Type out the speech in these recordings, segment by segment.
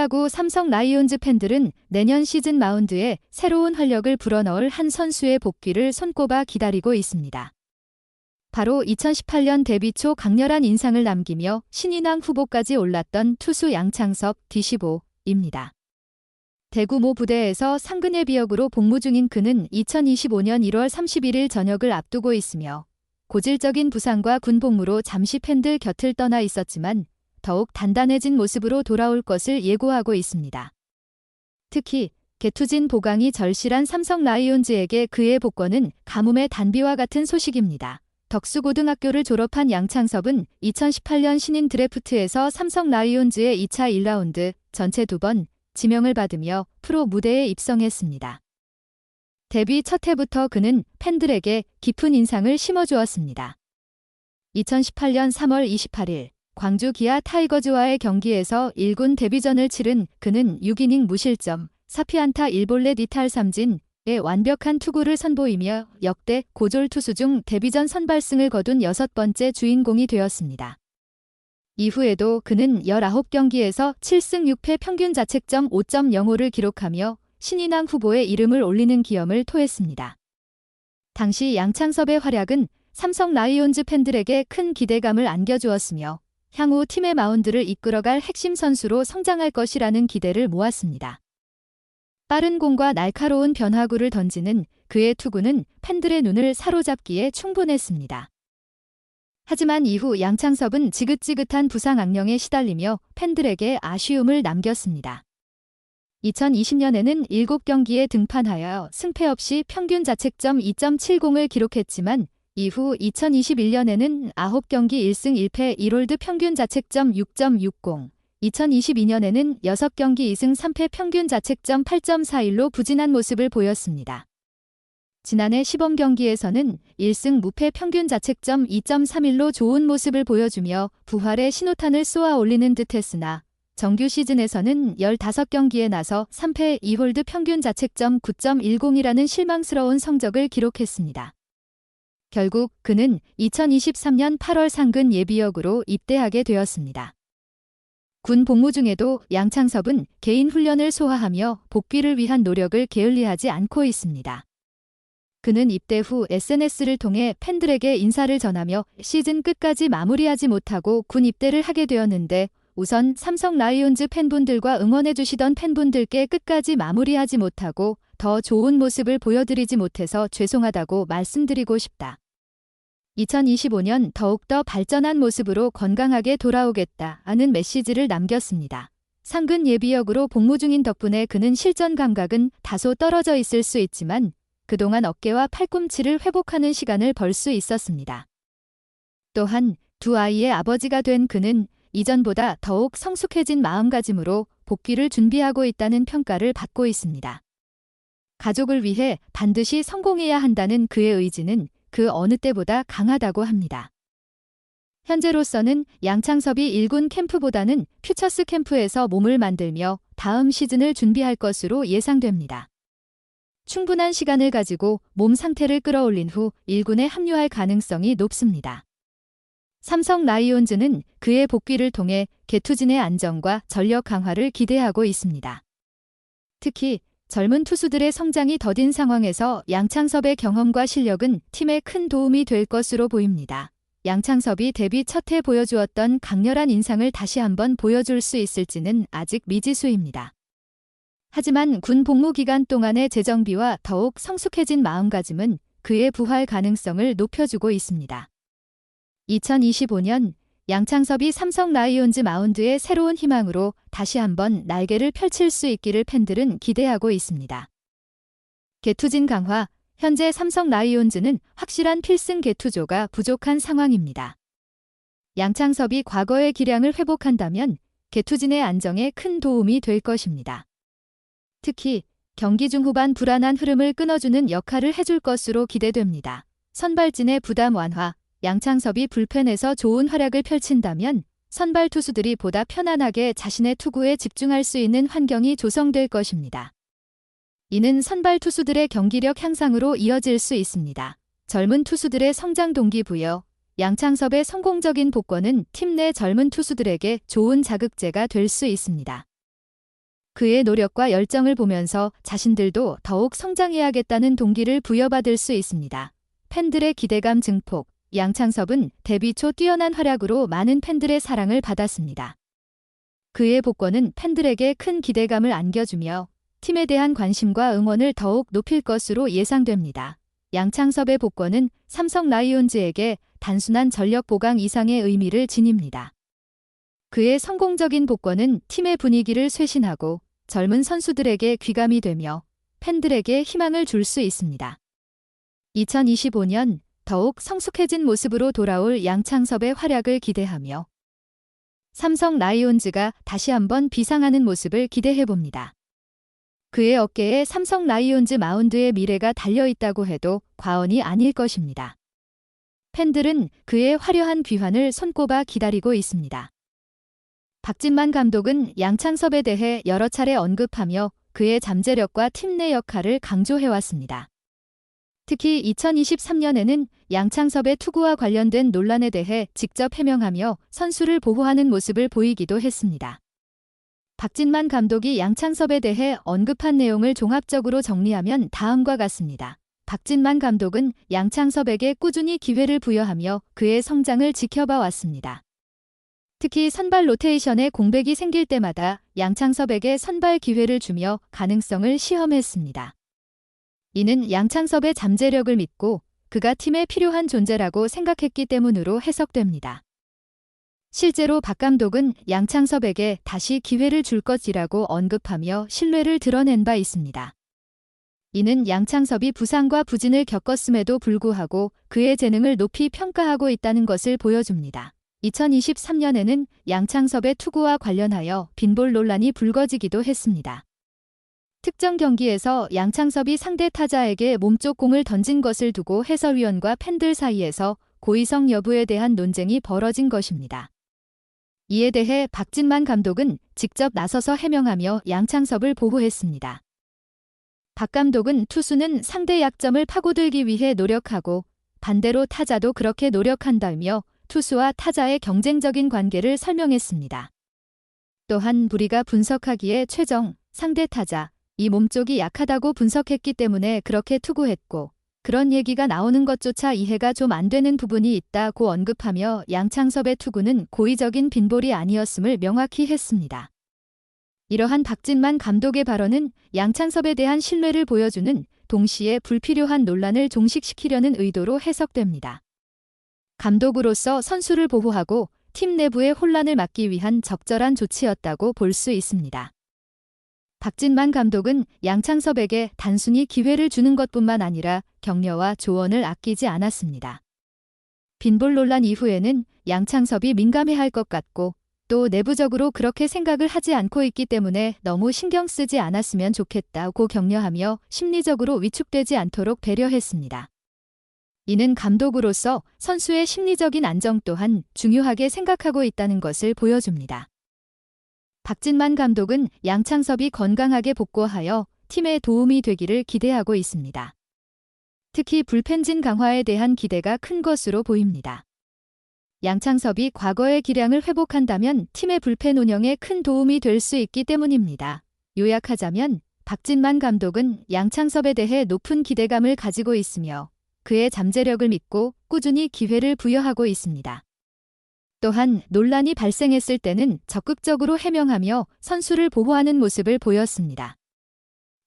프로야구 삼성 라이온즈 팬들은 내년 시즌 마운드에 새로운 활력을 불어넣을 한 선수의 복귀를 손꼽아 기다리고 있습니다. 바로 2018년 데뷔 초 강렬한 인상을 남기며 신인왕 후보까지 올랐던 투수 양창섭 D15입니다. 대구 모 부대에서 상근 예비역으로 복무 중인 그는 2025년 1월 31일 전역을 앞두고 있으며 고질적인 부상과 군 복무로 잠시 팬들 곁을 떠나 있었지만 더욱 단단해진 모습으로 돌아올 것을 예고하고 있습니다. 특히 개투진 보강이 절실한 삼성 라이온즈에게 그의 복권은 가뭄의 단비와 같은 소식입니다. 덕수고등학교를 졸업한 양창섭은 2018년 신인 드래프트에서 삼성 라이온즈의 2차 1라운드 전체 2번 지명을 받으며 프로 무대에 입성했습니다. 데뷔 첫 해부터 그는 팬들에게 깊은 인상을 심어주었습니다. 2018년 3월 28일 광주 기아 타이거즈와의 경기에서 1군 데뷔전을 치른 그는 6이닝 무실점, 4피안타 1볼넷 2탈3진의 완벽한 투구를 선보이며 역대 고졸 투수 중 데뷔전 선발승을 거둔 6번째 주인공이 되었습니다. 이후에도 그는 19경기에서 7승 6패 평균 자책점 5.05를 기록하며 신인왕 후보에 이름을 올리는 기염을 토했습니다. 당시 양창섭의 활약은 삼성 라이온즈 팬들에게 큰 기대감을 안겨주었으며 향후 팀의 마운드를 이끌어갈 핵심 선수로 성장할 것이라는 기대를 모았습니다. 빠른 공과 날카로운 변화구를 던지는 그의 투구는 팬들의 눈을 사로잡기에 충분했습니다. 하지만 이후 양창섭은 지긋지긋한 부상 악령에 시달리며 팬들에게 아쉬움을 남겼습니다. 2020년에는 7경기에 등판하여 승패 없이 평균 자책점 2.70을 기록했지만 이후 2021년에는 9경기 1승 1패 1홀드 평균 자책점 6.60, 2022년에는 6경기 2승 3패 평균 자책점 8.41로 부진한 모습을 보였습니다. 지난해 시범경기에서는 1승 무패 평균 자책점 2.31로 좋은 모습을 보여주며 부활의 신호탄을 쏘아 올리는 듯했으나 정규 시즌에서는 15경기에 나서 3패 2홀드 평균 자책점 9.10이라는 실망스러운 성적을 기록했습니다. 결국 그는 2023년 8월 상근 예비역으로 입대하게 되었습니다. 군 복무 중에도 양창섭은 개인 훈련을 소화하며 복귀를 위한 노력을 게을리하지 않고 있습니다. 그는 입대 후 SNS를 통해 팬들에게 인사를 전하며 시즌 끝까지 마무리하지 못하고 군 입대를 하게 되었는데 우선 삼성 라이온즈 팬분들과 응원해주시던 팬분들께 끝까지 마무리하지 못하고 더 좋은 모습을 보여드리지 못해서 죄송하다고 말씀드리고 싶다. 2025년 더욱더 발전한 모습으로 건강하게 돌아오겠다는 메시지를 남겼습니다. 상근 예비역으로 복무 중인 덕분에 그는 실전 감각은 다소 떨어져 있을 수 있지만 그동안 어깨와 팔꿈치를 회복하는 시간을 벌 수 있었습니다. 또한 두 아이의 아버지가 된 그는 이전보다 더욱 성숙해진 마음가짐으로 복귀를 준비하고 있다는 평가를 받고 있습니다. 가족을 위해 반드시 성공해야 한다는 그의 의지는 그 어느 때보다 강하다고 합니다. 현재로서는 양창섭이 1군 캠프보다는 퓨처스 캠프에서 몸을 만들며 다음 시즌을 준비할 것으로 예상됩니다. 충분한 시간을 가지고 몸 상태를 끌어올린 후 1군에 합류할 가능성이 높습니다. 삼성 라이온즈는 그의 복귀를 통해 개투진의 안정과 전력 강화를 기대하고 있습니다. 특히 젊은 투수들의 성장이 더딘 상황에서 양창섭의 경험과 실력은 팀에 큰 도움이 될 것으로 보입니다. 양창섭이 데뷔 첫 해 보여주었던 강렬한 인상을 다시 한번 보여줄 수 있을지는 아직 미지수입니다. 하지만 군 복무 기간 동안의 재정비와 더욱 성숙해진 마음가짐은 그의 부활 가능성을 높여주고 있습니다. 2025년 양창섭이 삼성 라이온즈 마운드의 새로운 희망으로 다시 한번 날개를 펼칠 수 있기를 팬들은 기대하고 있습니다. 개투진 강화, 현재 삼성 라이온즈는 확실한 필승 개투조가 부족한 상황입니다. 양창섭이 과거의 기량을 회복한다면 개투진의 안정에 큰 도움이 될 것입니다. 특히 경기 중후반 불안한 흐름을 끊어주는 역할을 해줄 것으로 기대됩니다. 선발진의 부담 완화, 양창섭이 불펜에서 좋은 활약을 펼친다면 선발 투수들이 보다 편안하게 자신의 투구에 집중할 수 있는 환경이 조성될 것입니다. 이는 선발 투수들의 경기력 향상으로 이어질 수 있습니다. 젊은 투수들의 성장 동기부여, 양창섭의 성공적인 복권은 팀 내 젊은 투수들에게 좋은 자극제가 될 수 있습니다. 그의 노력과 열정을 보면서 자신들도 더욱 성장해야겠다는 동기를 부여받을 수 있습니다. 팬들의 기대감 증폭. 양창섭은 데뷔 초 뛰어난 활약으로 많은 팬들의 사랑을 받았습니다. 그의 복권은 팬들에게 큰 기대감을 안겨주며 팀에 대한 관심과 응원을 더욱 높일 것으로 예상됩니다. 양창섭의 복권은 삼성 라이온즈에게 단순한 전력 보강 이상의 의미를 지닙니다. 그의 성공적인 복권은 팀의 분위기를 쇄신하고 젊은 선수들에게 귀감이 되며 팬들에게 희망을 줄 수 있습니다. 2025년 더욱 성숙해진 모습으로 돌아올 양창섭의 활약을 기대하며 삼성 라이온즈가 다시 한번 비상하는 모습을 기대해봅니다. 그의 어깨에 삼성 라이온즈 마운드의 미래가 달려있다고 해도 과언이 아닐 것입니다. 팬들은 그의 화려한 귀환을 손꼽아 기다리고 있습니다. 박진만 감독은 양창섭에 대해 여러 차례 언급하며 그의 잠재력과 팀 내 역할을 강조해왔습니다. 특히 2023년에는 양창섭의 투구와 관련된 논란에 대해 직접 해명하며 선수를 보호하는 모습을 보이기도 했습니다. 박진만 감독이 양창섭에 대해 언급한 내용을 종합적으로 정리하면 다음과 같습니다. 박진만 감독은 양창섭에게 꾸준히 기회를 부여하며 그의 성장을 지켜봐 왔습니다. 특히 선발 로테이션에 공백이 생길 때마다 양창섭에게 선발 기회를 주며 가능성을 시험했습니다. 이는 양창섭의 잠재력을 믿고 그가 팀에 필요한 존재라고 생각했기 때문으로 해석됩니다. 실제로 박 감독은 양창섭에게 다시 기회를 줄 것이라고 언급하며 신뢰를 드러낸 바 있습니다. 이는 양창섭이 부상과 부진을 겪었음에도 불구하고 그의 재능을 높이 평가하고 있다는 것을 보여줍니다. 2023년에는 양창섭의 투구와 관련하여 빈볼 논란이 불거지기도 했습니다. 특정 경기에서 양창섭이 상대 타자에게 몸쪽 공을 던진 것을 두고 해설위원과 팬들 사이에서 고의성 여부에 대한 논쟁이 벌어진 것입니다. 이에 대해 박진만 감독은 직접 나서서 해명하며 양창섭을 보호했습니다. 박 감독은 투수는 상대 약점을 파고들기 위해 노력하고 반대로 타자도 그렇게 노력한다며 투수와 타자의 경쟁적인 관계를 설명했습니다. 또한 우리가 분석하기에 최정, 상대 타자, 이 몸쪽이 약하다고 분석했기 때문에 그렇게 투구했고 그런 얘기가 나오는 것조차 이해가 좀 안 되는 부분이 있다고 언급하며 양창섭의 투구는 고의적인 빈볼이 아니었음을 명확히 했습니다. 이러한 박진만 감독의 발언은 양창섭에 대한 신뢰를 보여주는 동시에 불필요한 논란을 종식시키려는 의도로 해석됩니다. 감독으로서 선수를 보호하고 팀 내부의 혼란을 막기 위한 적절한 조치였다고 볼 수 있습니다. 박진만 감독은 양창섭에게 단순히 기회를 주는 것뿐만 아니라 격려와 조언을 아끼지 않았습니다. 빈볼 논란 이후에는 양창섭이 민감해할 것 같고 또 내부적으로 그렇게 생각을 하지 않고 있기 때문에 너무 신경 쓰지 않았으면 좋겠다고 격려하며 심리적으로 위축되지 않도록 배려했습니다. 이는 감독으로서 선수의 심리적인 안정 또한 중요하게 생각하고 있다는 것을 보여줍니다. 박진만 감독은 양창섭이 건강하게 복구하여 팀에 도움이 되기를 기대하고 있습니다. 특히 불펜진 강화에 대한 기대가 큰 것으로 보입니다. 양창섭이 과거의 기량을 회복한다면 팀의 불펜 운영에 큰 도움이 될 수 있기 때문입니다. 요약하자면 박진만 감독은 양창섭에 대해 높은 기대감을 가지고 있으며 그의 잠재력을 믿고 꾸준히 기회를 부여하고 있습니다. 또한 논란이 발생했을 때는 적극적으로 해명하며 선수를 보호하는 모습을 보였습니다.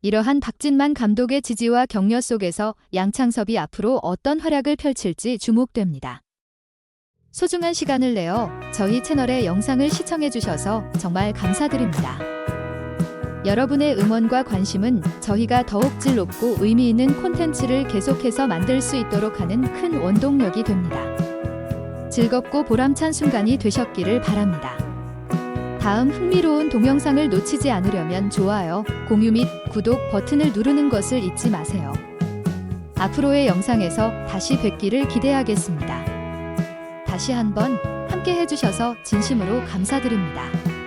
이러한 박진만 감독의 지지와 격려 속에서 양창섭이 앞으로 어떤 활약을 펼칠지 주목됩니다. 소중한 시간을 내어 저희 채널의 영상을 시청해주셔서 정말 감사드립니다. 여러분의 응원과 관심은 저희가 더욱 질 높고 의미 있는 콘텐츠를 계속해서 만들 수 있도록 하는 큰 원동력이 됩니다. 즐겁고 보람찬 순간이 되셨기를 바랍니다. 다음 흥미로운 동영상을 놓치지 않으려면 좋아요, 공유 및 구독 버튼을 누르는 것을 잊지 마세요. 앞으로의 영상에서 다시 뵙기를 기대하겠습니다. 다시 한번 함께 해주셔서 진심으로 감사드립니다.